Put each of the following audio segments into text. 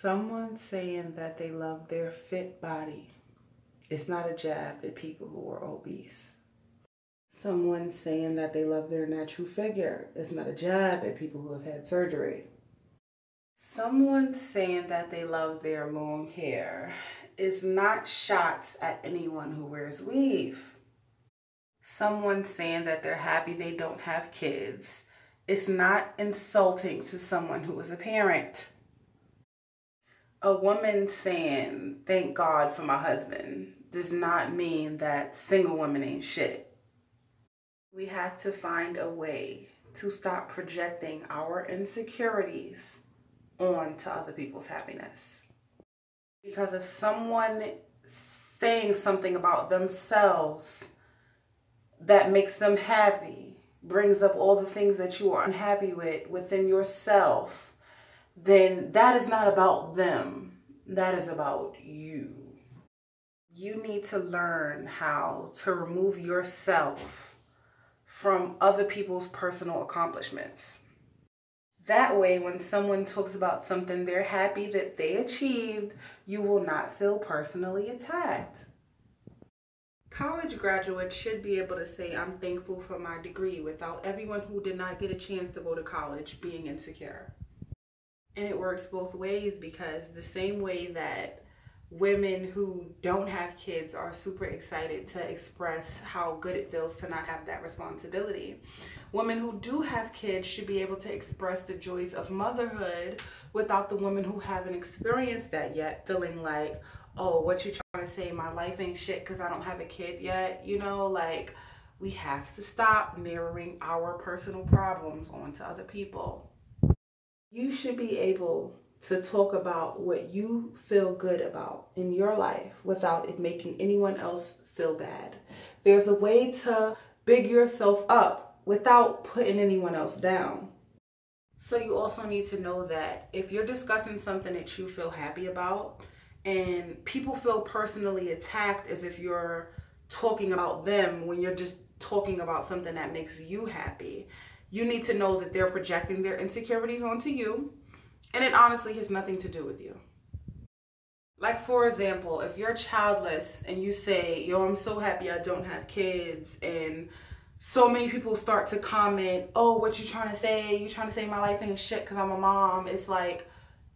Someone saying that they love their fit body is not a jab at people who are obese. Someone saying that they love their natural figure is not a jab at people who have had surgery. Someone saying that they love their long hair is not shots at anyone who wears weave. Someone saying that they're happy they don't have kids is not insulting to someone who is a parent. A woman saying, "Thank God for my husband," does not mean that single women ain't shit. We have to find a way to stop projecting our insecurities onto other people's happiness. Because if someone saying something about themselves that makes them happy, brings up all the things that you are unhappy with within yourself, then that is not about them. That is about you. You need to learn how to remove yourself from other people's personal accomplishments. That way, when someone talks about something they're happy that they achieved, you will not feel personally attacked. College graduates should be able to say, "I'm thankful for my degree," without everyone who did not get a chance to go to college being insecure. And it works both ways, because the same way that women who don't have kids are super excited to express how good it feels to not have that responsibility, women who do have kids should be able to express the joys of motherhood without the women who haven't experienced that yet feeling like, "Oh, what you trying to say? My life ain't shit because I don't have a kid yet." Like, we have to stop mirroring our personal problems onto other people. You should be able to talk about what you feel good about in your life without it making anyone else feel bad. There's a way to big yourself up without putting anyone else down. So you also need to know that if you're discussing something that you feel happy about and people feel personally attacked as if you're talking about them when you're just talking about something that makes you happy, you need to know that they're projecting their insecurities onto you, and it honestly has nothing to do with you. Like, for example, if you're childless and you say, "Yo, I'm so happy I don't have kids," and so many people start to comment, "Oh, what you trying to say? You trying to say my life ain't shit because I'm a mom?" It's like,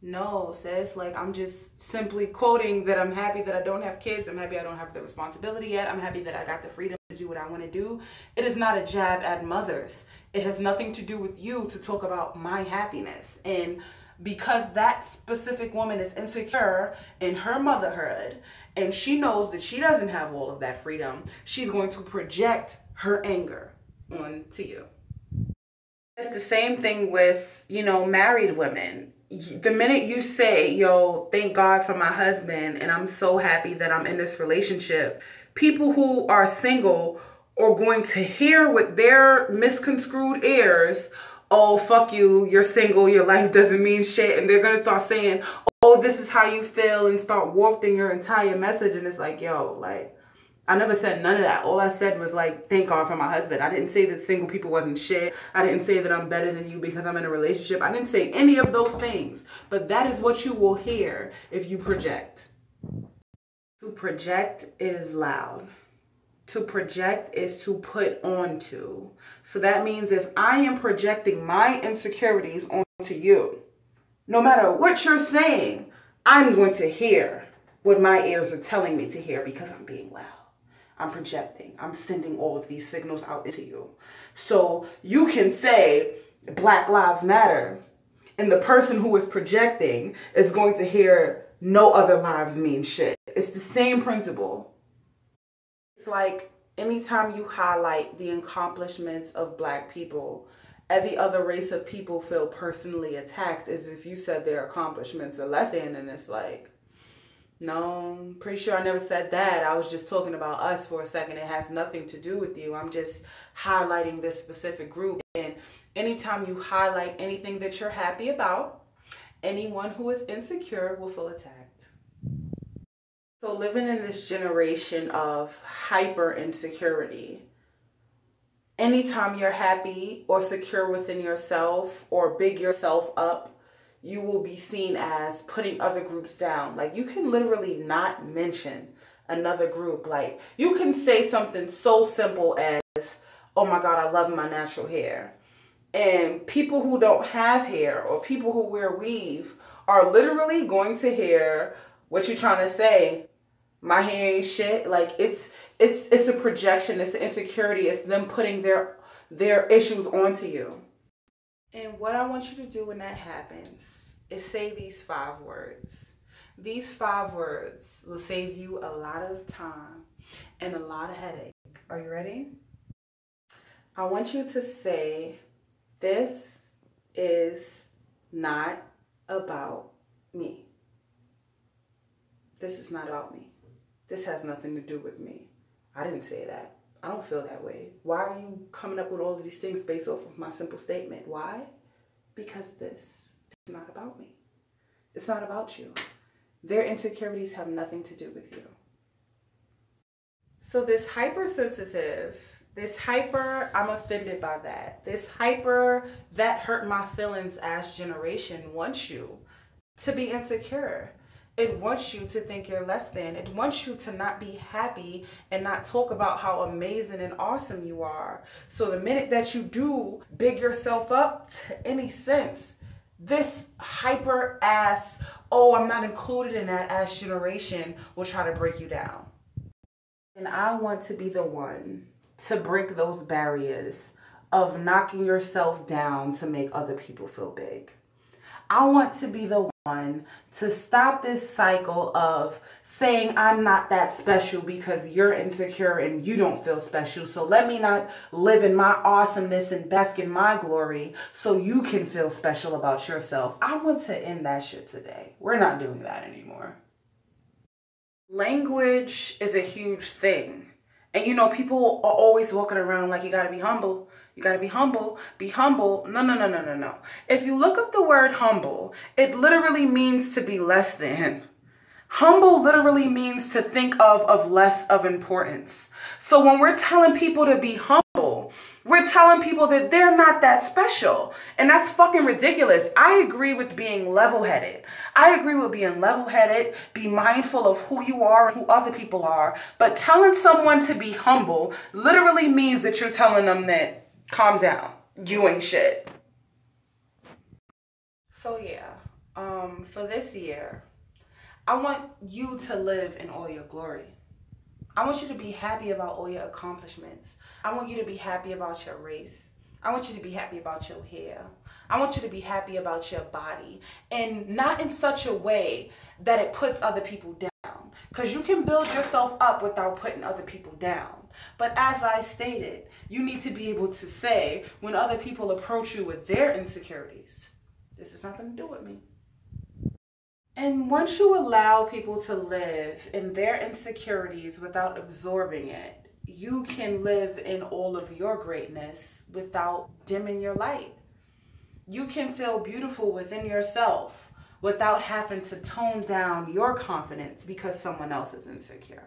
no, sis. Like, I'm just simply quoting that I'm happy that I don't have kids. I'm happy I don't have the responsibility yet. I'm happy that I got the freedom to do what I want to do. It is not a jab at mothers. It has nothing to do with you to talk about my happiness. And because that specific woman is insecure in her motherhood and she knows that she doesn't have all of that freedom, she's going to project her anger onto you. It's the same thing with, married women. The minute you say, "Yo, thank God for my husband and I'm so happy that I'm in this relationship," people who are single are going to hear with their misconstrued ears, "Oh, fuck you, you're single, your life doesn't mean shit." And they're going to start saying, "Oh, this is how you feel," and start warping your entire message. And it's like, yo, I never said none of that. All I said was, thank God for my husband. I didn't say that single people wasn't shit. I didn't say that I'm better than you because I'm in a relationship. I didn't say any of those things. But that is what you will hear if you project. To project is loud. To project is to put onto. So that means if I am projecting my insecurities onto you, no matter what you're saying, I'm going to hear what my ears are telling me to hear because I'm being loud. I'm projecting. I'm sending all of these signals out into you. So you can say Black Lives Matter, and the person who is projecting is going to hear no other lives mean shit. It's the same principle. It's like anytime you highlight the accomplishments of Black people, every other race of people feel personally attacked as if you said their accomplishments are less than, and it's like, no, I'm pretty sure I never said that. I was just talking about us for a second. It has nothing to do with you. I'm just highlighting this specific group. And anytime you highlight anything that you're happy about, anyone who is insecure will feel attacked. So living in this generation of hyper insecurity, anytime you're happy or secure within yourself or big yourself up, you will be seen as putting other groups down. Like, you can literally not mention another group. Like, you can say something so simple as, oh my God, I love my natural hair. And people who don't have hair or people who wear weave are literally going to hear what you're trying to say. My hair ain't shit. Like, it's a projection. It's an insecurity. It's them putting their issues onto you. And what I want you to do when that happens is say these 5 words. These 5 words will save you a lot of time and a lot of headache. Are you ready? I want you to say, this is not about me. This is not about me. This has nothing to do with me. I didn't say that. I don't feel that way. Why are you coming up with all of these things based off of my simple statement? Why? Because this is not about me. It's not about you. Their insecurities have nothing to do with you. So this hypersensitive, I'm offended by that. This hyper, that hurt my feelings as generation wants you to be insecure. It wants you to think you're less than. It wants you to not be happy and not talk about how amazing and awesome you are. So the minute that you do big yourself up to any sense, this hyper ass, oh, I'm not included in that ass generation will try to break you down. And I want to be the one to break those barriers of knocking yourself down to make other people feel big. I want to be the one to stop this cycle of saying I'm not that special because you're insecure and you don't feel special. So let me not live in my awesomeness and bask in my glory so you can feel special about yourself. I want to end that shit today. We're not doing that anymore. Language is a huge thing. And you know, people are always walking around like you gotta be humble. You gotta be humble. Be humble. No. If you look up the word humble, it literally means to be less than. Humble literally means to think of less of importance. So when we're telling people to be humble, we're telling people that they're not that special. And that's fucking ridiculous. I agree with being level-headed. I agree with being level-headed, be mindful of who you are and who other people are. But telling someone to be humble literally means that you're telling them that, calm down, you ain't shit. So yeah, for this year, I want you to live in all your glory. I want you to be happy about all your accomplishments. I want you to be happy about your race. I want you to be happy about your hair. I want you to be happy about your body, and not in such a way that it puts other people down. Because you can build yourself up without putting other people down. But as I stated, you need to be able to say when other people approach you with their insecurities, this has nothing to do with me. And once you allow people to live in their insecurities without absorbing it, you can live in all of your greatness without dimming your light. You can feel beautiful within yourself without having to tone down your confidence because someone else is insecure.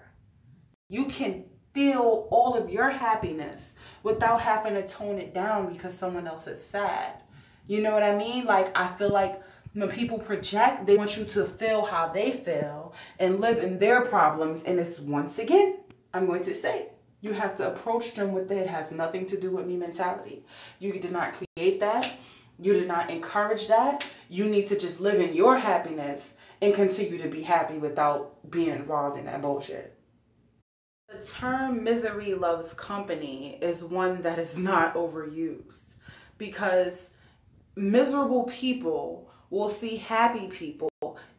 You can feel all of your happiness without having to tone it down because someone else is sad. You know what I mean? Like, I feel like when people project, they want you to feel how they feel and live in their problems. And it's, once again, I'm going to say, you have to approach them with it has nothing to do with me mentality. You did not create that. You did not encourage that. You need to just live in your happiness and continue to be happy without being involved in that bullshit. The term misery loves company is one that is not overused, because miserable people will see happy people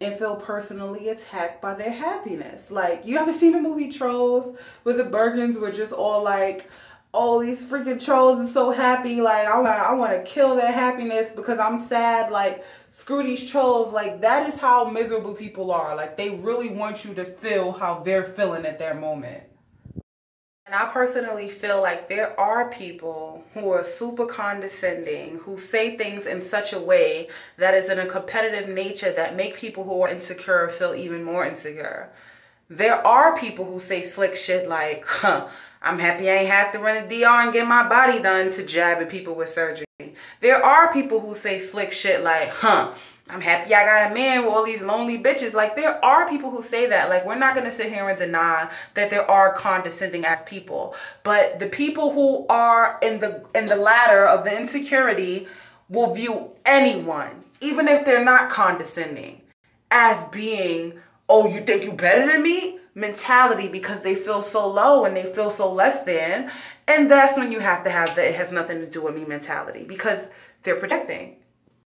and feel personally attacked by their happiness. Like, you ever seen the movie Trolls, where the Bergens were just all like, oh, these freaking trolls are so happy, like I want to kill their happiness because I'm sad, like screw these trolls. Like, that is how miserable people are. Like, they really want you to feel how they're feeling at that moment. And I personally feel like there are people who are super condescending, who say things in such a way that is in a competitive nature that make people who are insecure feel even more insecure. There are people who say slick shit like, I'm happy I ain't have to run a DR and get my body done, to jab at people with surgery. There are people who say slick shit like, I'm happy I got a man with all these lonely bitches. Like, there are people who say that. Like, we're not going to sit here and deny that there are condescending ass people. But the people who are in the ladder of the insecurity will view anyone, even if they're not condescending, as being, oh, you think you better than me? Mentality, because they feel so low and they feel so less than. And that's when you have to have the it has nothing to do with me mentality, because they're projecting.